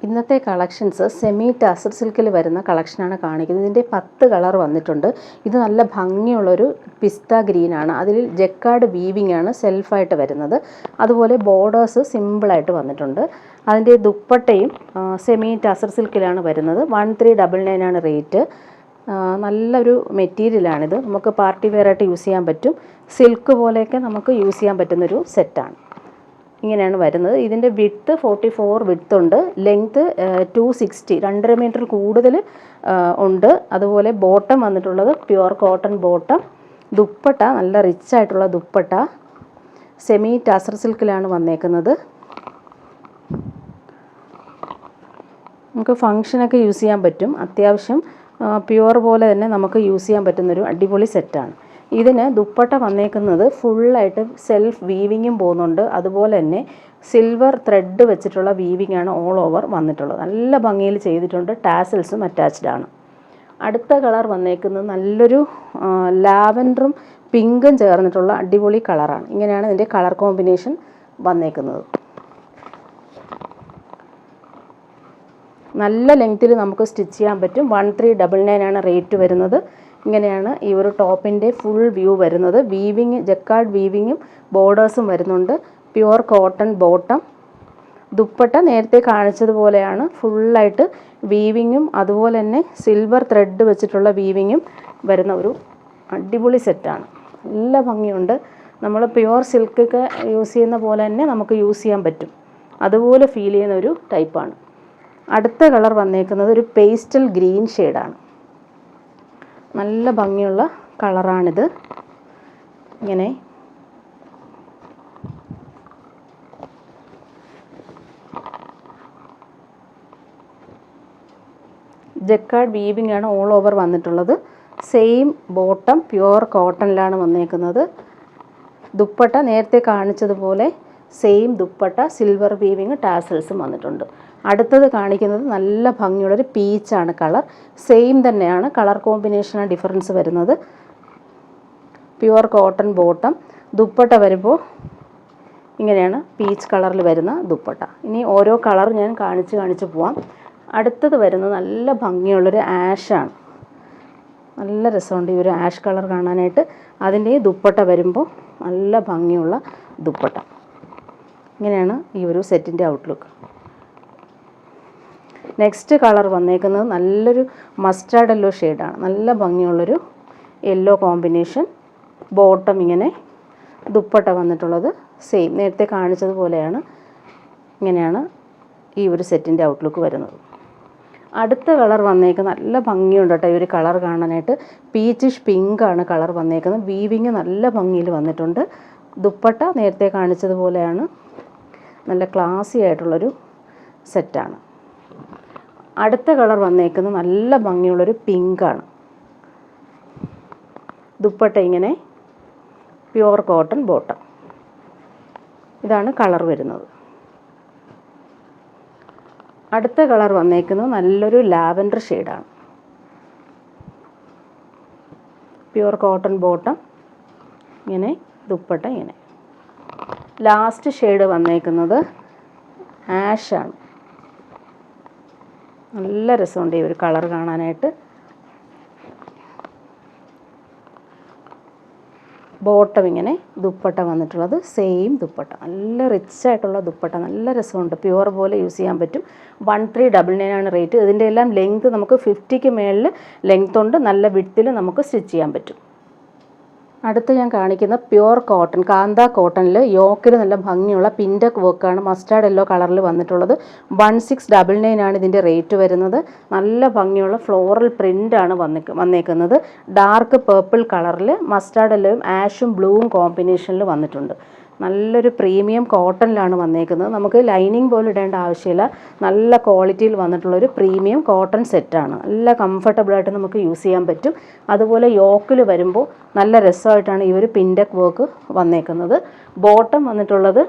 ഇന്നത്തെ collections semi ടാസർ സിൽക്കിൽ വരുന്ന കളക്ഷനാണ് കാണിക്കുന്നത്. ഇതിൻ്റെ 10 കളർ വന്നിട്ടുണ്ട്. ഇത് നല്ല ഭംഗിയുള്ളൊരു പിസ്ത ഗ്രീനാണ്. അതിൽ ജക്കാർഡ് വീവിംഗ് ആണ് സെൽഫായിട്ട് വരുന്നത്. അതുപോലെ ബോർഡേഴ്സ് സിമ്പിളായിട്ട് വന്നിട്ടുണ്ട്. അതിൻ്റെ ദുപ്പട്ടയും സെമി ടാസർ സിൽക്കിലാണ് വരുന്നത്. 1399 ആണ് റേറ്റ്. നല്ലൊരു മെറ്റീരിയലാണിത്. നമുക്ക് പാർട്ടി വെയറായിട്ട് യൂസ് ചെയ്യാൻ പറ്റും. സിൽക്ക് പോലെയൊക്കെ നമുക്ക് യൂസ് ചെയ്യാൻ പറ്റുന്നൊരു സെറ്റാണ്. ഇങ്ങനെയാണ് വരുന്നത്. ഇതിൻ്റെ വിഡ്ത്ത് 44 വിഡ്ത്ത് ഉണ്ട്. ലെങ്ത്ത് 260, 2.5 മീറ്റർ കൂടുതൽ ഉണ്ട്. അതുപോലെ ബോട്ടം വന്നിട്ടുള്ളത് പ്യുവർ കോട്ടൺ ബോട്ടം. ദുപ്പട്ട നല്ല റിച്ച് ആയിട്ടുള്ള ദുപ്പട്ട സെമി ടാസർ സിൽക്കിലാണ് വന്നേക്കുന്നത്. നമുക്ക് ഫങ്ഷനൊക്കെ യൂസ് ചെയ്യാൻ പറ്റും. അത്യാവശ്യം പ്യുവർ പോലെ തന്നെ നമുക്ക് യൂസ് ചെയ്യാൻ പറ്റുന്നൊരു അടിപൊളി സെറ്റാണ്. ഇതിന് ദുപ്പട്ട വന്നേക്കുന്നത് ഫുള്ളായിട്ട് സെൽഫ് വീവിങ്ങും പോകുന്നുണ്ട്. അതുപോലെ തന്നെ സിൽവർ ത്രെഡ് വെച്ചിട്ടുള്ള വീവിംഗ് ആണ് ഓൾ ഓവർ വന്നിട്ടുള്ളത്. നല്ല ഭംഗിയിൽ ചെയ്തിട്ടുണ്ട്. ടാസൽസും അറ്റാച്ച്ഡ് ആണ്. അടുത്ത കളർ വന്നേക്കുന്നത് നല്ലൊരു ലാവൻഡറും പിങ്കും ചേർന്നിട്ടുള്ള അടിപൊളി കളറാണ്. ഇങ്ങനെയാണ് ഇതിൻ്റെ കളർ കോമ്പിനേഷൻ വന്നേക്കുന്നത്. നല്ല ലെങ്ത്തിൽ നമുക്ക് സ്റ്റിച്ച് ചെയ്യാൻ പറ്റും. 1399 ആണ് റേറ്റ് വരുന്നത്. ഇങ്ങനെയാണ് ഈ ഒരു ടോപ്പിൻ്റെ ഫുൾ വ്യൂ വരുന്നത്. വീവിങ് ജക്കാർഡ് വീവിങ്ങും ബോർഡേഴ്സും വരുന്നുണ്ട്. Pure cotton bottom. ദുപ്പട്ട നേരത്തെ കാണിച്ചതുപോലെയാണ്. ഫുള്ളായിട്ട് വീവിങ്ങും അതുപോലെ തന്നെ സിൽവർ ത്രെഡ് വെച്ചിട്ടുള്ള വീവിങ്ങും വരുന്ന ഒരു അടിപൊളി സെറ്റാണ്. നല്ല ഭംഗിയുണ്ട്. നമ്മൾ പ്യുവർ സിൽക്കൊക്കെ യൂസ് ചെയ്യുന്ന പോലെ തന്നെ നമുക്ക് യൂസ് ചെയ്യാൻ പറ്റും. അതുപോലെ ഫീൽ ചെയ്യുന്ന ഒരു ടൈപ്പാണ്. അടുത്ത കളർ വന്നേക്കുന്നത് ഒരു പേസ്റ്റൽ ഗ്രീൻ ഷെയ്ഡാണ്. നല്ല ഭംഗിയുള്ള കളറാണിത്. ഇങ്ങനെ ജക്കാർഡ് വീവിംഗ് ആണ് ഓൾ ഓവർ വന്നിട്ടുള്ളത്. സെയിം ബോട്ടം പ്യുവർ കോട്ടണിലാണ് വന്നേക്കുന്നത്. ദുപ്പട്ട നേരത്തെ കാണിച്ചതുപോലെ സെയിം ദുപ്പട്ട സിൽവർ വീവിങ് ടാസൽസും വന്നിട്ടുണ്ട്. അടുത്തത് കാണിക്കുന്നത് നല്ല ഭംഗിയുള്ളൊരു പീച്ചാണ് കളർ. സെയിം തന്നെയാണ്. കളർ കോമ്പിനേഷനാണ് ഡിഫറൻസ് വരുന്നത്. Pure cotton bottom. ദുപ്പട്ട വരുമ്പോൾ ഇങ്ങനെയാണ് പീച്ച് കളറിൽ വരുന്ന ദുപ്പട്ട. ഇനി ഓരോ കളർ ഞാൻ കാണിച്ച് പോവാം. അടുത്തത് വരുന്നത് നല്ല ഭംഗിയുള്ളൊരു ആഷാണ്. നല്ല രസമുണ്ട് ഈ ഒരു ആഷ് കളർ കാണാനായിട്ട്. അതിൻ്റെ ദുപ്പട്ട വരുമ്പോൾ നല്ല ഭംഗിയുള്ള ദുപ്പട്ട. ഇങ്ങനെയാണ് ഈ ഒരു സെറ്റിൻ്റെ ഔട്ട്ലുക്ക്. നെക്സ്റ്റ് കളർ വന്നേക്കുന്നത് നല്ലൊരു മസ്റ്റാർഡ് യെല്ലോ ഷെയ്ഡാണ്. നല്ല ഭംഗിയുള്ളൊരു യെല്ലോ കോമ്പിനേഷൻ. ബോട്ടം ഇങ്ങനെ. ദുപ്പട്ട വന്നിട്ടുള്ളത് സെയിം നേരത്തെ കാണിച്ചതുപോലെയാണ്. ഇങ്ങനെയാണ് ഈ ഒരു സെറ്റിൻ്റെ ഔട്ട്ലുക്ക് വരുന്നത്. അടുത്ത കളർ വന്നേക്കുന്നത് നല്ല ഭംഗിയുണ്ട് കേട്ടോ ഈ ഒരു കളർ കാണാനായിട്ട്. പീച്ചിഷ് പിങ്കാണ് കളർ വന്നേക്കുന്നത്. വീവിങ് നല്ല ഭംഗിയിൽ വന്നിട്ടുണ്ട്. ദുപ്പട്ട നേരത്തെ കാണിച്ചതുപോലെയാണ്. നല്ല ക്ലാസി ആയിട്ടുള്ളൊരു സെറ്റാണ്. അടുത്ത കളർ വന്നേക്കുന്നത് നല്ല ഭംഗിയുള്ളൊരു പിങ്കാണ്. ദുപ്പട്ട ഇങ്ങനെ പ്യുവർ കോട്ടൺ ബോട്ടം. ഇതാണ് കളർ വരുന്നത്. അടുത്ത കളർ വന്നേക്കുന്നത് നല്ലൊരു ലാവൻഡർ ഷെയ്ഡാണ്. Pure cotton bottom. ഇങ്ങനെ ദുപ്പട്ട ഇങ്ങനെ. ലാസ്റ്റ് ഷെയ്ഡ് വന്നേക്കുന്നത് ആഷാണ്. നല്ല രസമുണ്ട് ഈ ഒരു കളർ കാണാനായിട്ട്. ബോട്ടം ഇങ്ങനെ. ദുപ്പട്ട വന്നിട്ടുള്ളത് സെയിം ദുപ്പട്ട. നല്ല റിച്ച് ആയിട്ടുള്ള ദുപ്പട്ട. നല്ല രസമുണ്ട്. പ്യുവർ പോലെ യൂസ് ചെയ്യാൻ പറ്റും. 1399 ആണ് റേറ്റ്. ഇതിൻ്റെ എല്ലാം ലെങ്ത്ത് നമുക്ക് 50ക്ക് മേളിൽ ലെങ്ത്ത് ഉണ്ട്. നല്ല വിഡ്ത്തിൽ നമുക്ക് സ്റ്റിച്ച് ചെയ്യാൻ പറ്റും. അടുത്ത് ഞാൻ കാണിക്കുന്ന പ്യുവർ കോട്ടൺ കാന്ത കോട്ടണിൽ യോക്കിൽ നല്ല ഭംഗിയുള്ള പിൻഡക്ക് വർക്കാണ് മസ്റ്റാർഡ് യെല്ലോ കളറിൽ വന്നിട്ടുള്ളത്. 1699 ആണ് ഇതിൻ്റെ റേറ്റ് വരുന്നത്. നല്ല ഭംഗിയുള്ള ഫ്ലോറൽ പ്രിൻ്റാണ് വന്നേക്കുന്നത്. ഡാർക്ക് പേർപ്പിൾ കളറിൽ മസ്റ്റാർഡ് യെല്ലോയും ആഷും ബ്ലൂവും കോമ്പിനേഷനിൽ വന്നിട്ടുണ്ട്. നല്ലൊരു പ്രീമിയം കോട്ടണിലാണ് വന്നേക്കുന്നത്. നമുക്ക് ലൈനിങ് പോലും ഇടേണ്ട ആവശ്യമില്ല. നല്ല ക്വാളിറ്റിയിൽ വന്നിട്ടുള്ളൊരു പ്രീമിയം കോട്ടൺ സെറ്റാണ്. നല്ല കംഫർട്ടബിളായിട്ട് നമുക്ക് യൂസ് ചെയ്യാൻ പറ്റും. അതുപോലെ യോക്കിൽ വരുമ്പോൾ നല്ല രസമായിട്ടാണ് ഈ ഒരു പിൻഡക്ക് വർക്ക് വന്നേക്കുന്നത്. ബോട്ടം വന്നിട്ടുള്ളത്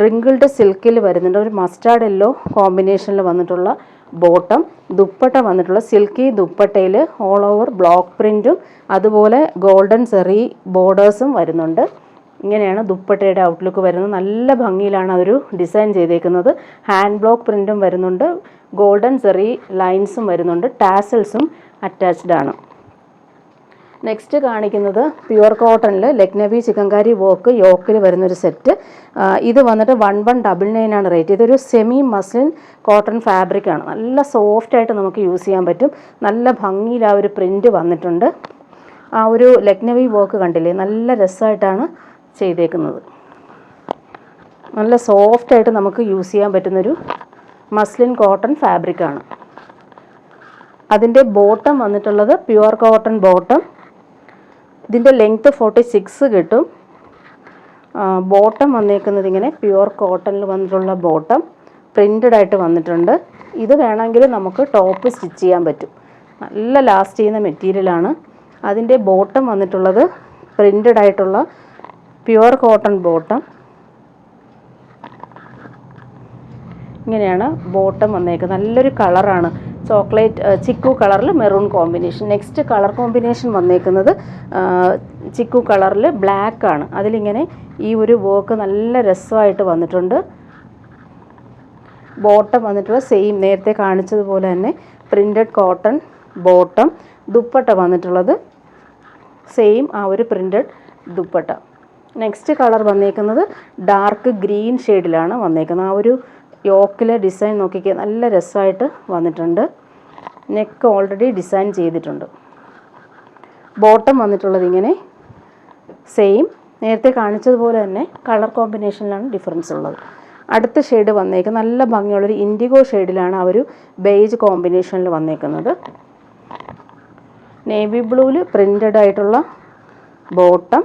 റിങ്കിൾഡ് സിൽക്കിൽ വരുന്നുണ്ട്. ഒരു മസ്റ്റാർഡ് യെല്ലോ കോമ്പിനേഷനിൽ വന്നിട്ടുള്ള ബോട്ടം. ദുപ്പട്ട വന്നിട്ടുള്ള സിൽക്കി ദുപ്പട്ടയിൽ ഓൾ ഓവർ ബ്ലോക്ക് പ്രിൻറ്റും അതുപോലെ ഗോൾഡൻ സെറി ബോർഡേഴ്സും വരുന്നുണ്ട്. ഇങ്ങനെയാണ് ദുപ്പട്ടയുടെ ഔട്ട്ലുക്ക് വരുന്നത്. നല്ല ഭംഗിയിലാണ് അതൊരു ഡിസൈൻ ചെയ്തേക്കുന്നത്. ഹാൻഡ് ബ്ലോക്ക് പ്രിൻറ്റും വരുന്നുണ്ട്, ഗോൾഡൻ സെറി ലൈൻസും വരുന്നുണ്ട്, ടാസൽസും അറ്റാച്ച്ഡ് ആണ്. നെക്സ്റ്റ് കാണിക്കുന്നത് പ്യുവർ കോട്ടണിൽ ലക്നവി ചിക്കൻകാരി വർക്ക് യോക്കിൽ വരുന്നൊരു സെറ്റ്. ഇത് വന്നിട്ട് 1199 ആണ് റേറ്റ്. ഇതൊരു സെമി മസ്ലിൻ കോട്ടൺ ഫാബ്രിക്കാണ്. നല്ല സോഫ്റ്റായിട്ട് നമുക്ക് യൂസ് ചെയ്യാൻ പറ്റും. നല്ല ഭംഗിയിൽ ആ ഒരു പ്രിൻറ്റ് വന്നിട്ടുണ്ട്. ആ ഒരു ലക്നവി വർക്ക് കണ്ടില്ലേ, നല്ല രസമായിട്ടാണ് ചെയ്തേക്കുന്നത്. നല്ല സോഫ്റ്റായിട്ട് നമുക്ക് യൂസ് ചെയ്യാൻ പറ്റുന്നൊരു മസ്ലിൻ കോട്ടൺ ഫാബ്രിക്കാണ്. അതിൻ്റെ ബോട്ടം വന്നിട്ടുള്ളത് പ്യുവർ കോട്ടൺ ബോട്ടം. ഇതിൻ്റെ ലെങ്ത്ത് 46 കിട്ടും. ബോട്ടം വന്നേക്കുന്നത് ഇങ്ങനെ പ്യുവർ കോട്ടണിൽ വന്നിട്ടുള്ള ബോട്ടം പ്രിൻ്റഡ് ആയിട്ട് വന്നിട്ടുണ്ട്. ഇത് വേണമെങ്കിൽ നമുക്ക് ടോപ്പ് സ്റ്റിച്ച് ചെയ്യാൻ പറ്റും. നല്ല ലാസ്റ്റ് ചെയ്യുന്ന മെറ്റീരിയലാണ്. അതിൻ്റെ ബോട്ടം വന്നിട്ടുള്ളത് പ്രിൻ്റഡ് ആയിട്ടുള്ള പ്യുവർ കോട്ടൺ ബോട്ടം. ഇങ്ങനെയാണ് ബോട്ടം വന്നേക്കുന്നത്. നല്ലൊരു കളറാണ്, ചോക്ലേറ്റ് ചിക്കു കളറിൽ maroon combination. Next colour combination വന്നേക്കുന്നത് ചിക്കു കളറിൽ ബ്ലാക്ക് ആണ്. അതിലിങ്ങനെ ഈ ഒരു വർക്ക് നല്ല രസമായിട്ട് വന്നിട്ടുണ്ട്. ബോട്ടം വന്നിട്ടുള്ള സെയിം നേരത്തെ കാണിച്ചതുപോലെ തന്നെ പ്രിൻറ്റഡ് കോട്ടൺ ബോട്ടം. ദുപ്പട്ട വന്നിട്ടുള്ളത് സെയിം ആ ഒരു പ്രിൻറ്റഡ് ദുപ്പട്ട. നെക്സ്റ്റ് കളർ വന്നേക്കുന്നത് ഡാർക്ക് ഗ്രീൻ ഷെയ്ഡിലാണ് വന്നേക്കുന്നത്. ആ ഒരു യോക്കിലെ ഡിസൈൻ നോക്കിക്കുക, നല്ല രസമായിട്ട് വന്നിട്ടുണ്ട്. നെക്ക് ഓൾറെഡി ഡിസൈൻ ചെയ്തിട്ടുണ്ട്. ബോട്ടം വന്നിട്ടുള്ളത് ഇങ്ങനെ സെയിം നേരത്തെ കാണിച്ചതുപോലെ തന്നെ കളർ കോമ്പിനേഷനിലാണ് ഡിഫറൻസ് ഉള്ളത്. അടുത്ത ഷെയ്ഡ് വന്നേക്കുന്നത് നല്ല ഭംഗിയുള്ളൊരു ഇൻഡിഗോ ഷെയ്ഡിലാണ് ആ ഒരു ബേജ് കോമ്പിനേഷനിൽ വന്നേക്കുന്നത്. നേവി ബ്ലൂവിൽ പ്രിൻ്റഡ് ആയിട്ടുള്ള ബോട്ടം.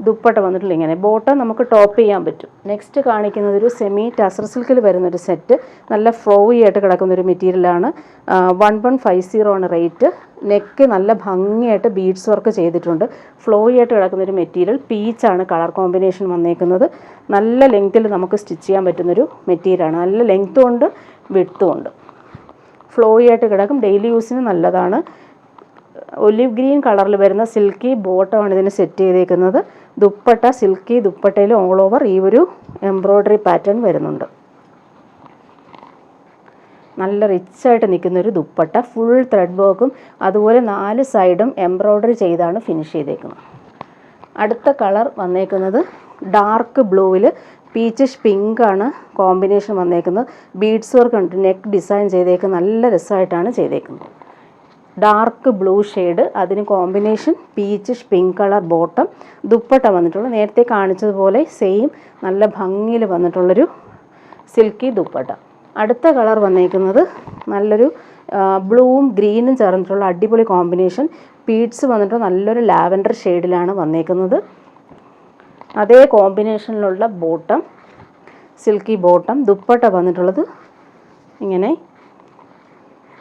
ദുപ്പട്ട വന്നിട്ടുള്ള ഇങ്ങനെ. ബോട്ടം നമുക്ക് ടോപ്പ് ചെയ്യാൻ പറ്റും. നെക്സ്റ്റ് കാണിക്കുന്നത് ഒരു സെമി ടസർ സിൽക്കിൽ വരുന്നൊരു സെറ്റ്. നല്ല ഫ്ലോയി ആയിട്ട് കിടക്കുന്നൊരു മെറ്റീരിയലാണ്. 1150 ആണ് റേറ്റ്. നെക്ക് നല്ല ഭംഗിയായിട്ട് ബീഡ്സ് വർക്ക് ചെയ്തിട്ടുണ്ട്. ഫ്ലോയി ആയിട്ട് കിടക്കുന്നൊരു മെറ്റീരിയൽ. പീച്ചാണ് കളർ കോമ്പിനേഷൻ വന്നേക്കുന്നത്. നല്ല ലെങ്ത്തിൽ നമുക്ക് സ്റ്റിച്ച് ചെയ്യാൻ പറ്റുന്നൊരു മെറ്റീരിയലാണ്. നല്ല ലെങ്ത്തും ഉണ്ട് വിഡ്ത്തും ഉണ്ട്. ഫ്ലോയി ആയിട്ട് കിടക്കും, ഡെയിലി യൂസിന് നല്ലതാണ്. ഒലിവ് ഗ്രീൻ കളറിൽ വരുന്ന സിൽക്കി ബോട്ടമാണ് ഇതിന് സെറ്റ് ചെയ്തേക്കുന്നത്. ദുപ്പട്ട സിൽക്കി ദുപ്പട്ടയിൽ ഓൾ ഓവർ ഈ ഒരു എംബ്രോയ്ഡറി പാറ്റേൺ വരുന്നുണ്ട്. നല്ല റിച്ചായിട്ട് നിൽക്കുന്നൊരു ദുപ്പട്ട, ഫുൾ ത്രെഡ് വർക്കും അതുപോലെ 4 സൈഡും എംബ്രോയ്ഡറി ചെയ്താണ് ഫിനിഷ് ചെയ്തേക്കുന്നത്. അടുത്ത കളർ വന്നേക്കുന്നത് ഡാർക്ക് ബ്ലൂവിൽ പീച്ചിഷ് പിങ്ക് ആണ് കോമ്പിനേഷൻ വന്നേക്കുന്നത്. ബീഡ്സ് വർക്ക് ഉണ്ട്, നെക്ക് ഡിസൈൻ ചെയ്തേക്കുന്നത് നല്ല രസമായിട്ടാണ് ചെയ്തേക്കുന്നത്. ഡാർക്ക് ബ്ലൂ ഷെയ്ഡ്, അതിന് combination peachish pink colour bottom. Dupatta വന്നിട്ടുള്ള നേരത്തെ കാണിച്ചതുപോലെ സെയിം നല്ല ഭംഗിയിൽ വന്നിട്ടുള്ളൊരു സിൽക്കി ദുപ്പട്ട. അടുത്ത കളർ വന്നേക്കുന്നത് നല്ലൊരു ബ്ലൂവും ഗ്രീനും ചേർന്നിട്ടുള്ള അടിപൊളി കോമ്പിനേഷൻ. ബീഡ്സ് വന്നിട്ട് നല്ലൊരു ലാവൻഡർ ഷെയ്ഡിലാണ് വന്നേക്കുന്നത്. അതേ കോമ്പിനേഷനിലുള്ള ബോട്ടം, സിൽക്കി ബോട്ടം. ദുപ്പട്ട വന്നിട്ടുള്ളത് ഇങ്ങനെ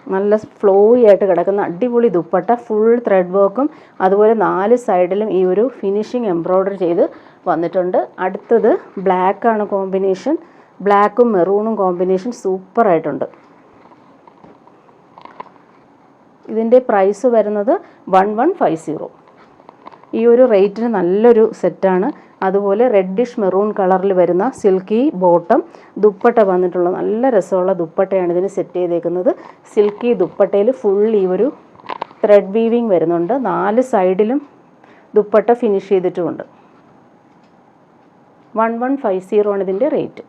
നല്ല ഫ്ലോയി ആയിട്ട് കിടക്കുന്ന അടിപൊളി ദുപ്പട്ട, ഫുൾ ത്രെഡ് വർക്കും അതുപോലെ 4 സൈഡിലും ഈ ഒരു ഫിനിഷിങ് എംബ്രോയ്ഡറി ചെയ്ത് വന്നിട്ടുണ്ട്. അടുത്തത് ബ്ലാക്കാണ് കോമ്പിനേഷൻ. ബ്ലാക്കും മെറൂണും കോമ്പിനേഷൻ സൂപ്പറായിട്ടുണ്ട്. ഇതിൻ്റെ പ്രൈസ് വരുന്നത് 1150. ഈ ഒരു റേറ്റിന് നല്ലൊരു സെറ്റാണ്. അതുപോലെ റെഡിഷ് മെറൂൺ കളറിൽ വരുന്ന സിൽക്കി ബോട്ടം. ദുപ്പട്ട വന്നിട്ടുള്ള നല്ല രസമുള്ള ദുപ്പട്ടയാണ് ഇതിന് സെറ്റ് ചെയ്തേക്കുന്നത്. സിൽക്കി ദുപ്പട്ടയിൽ ഫുൾ ഈ ഒരു ത്രെഡ് വീവിങ് വരുന്നുണ്ട്. 4 സൈഡിലും ദുപ്പട്ട ഫിനിഷ് ചെയ്തിട്ടുമുണ്ട്. 1150 ആണ് ഇതിൻ്റെ റേറ്റ്.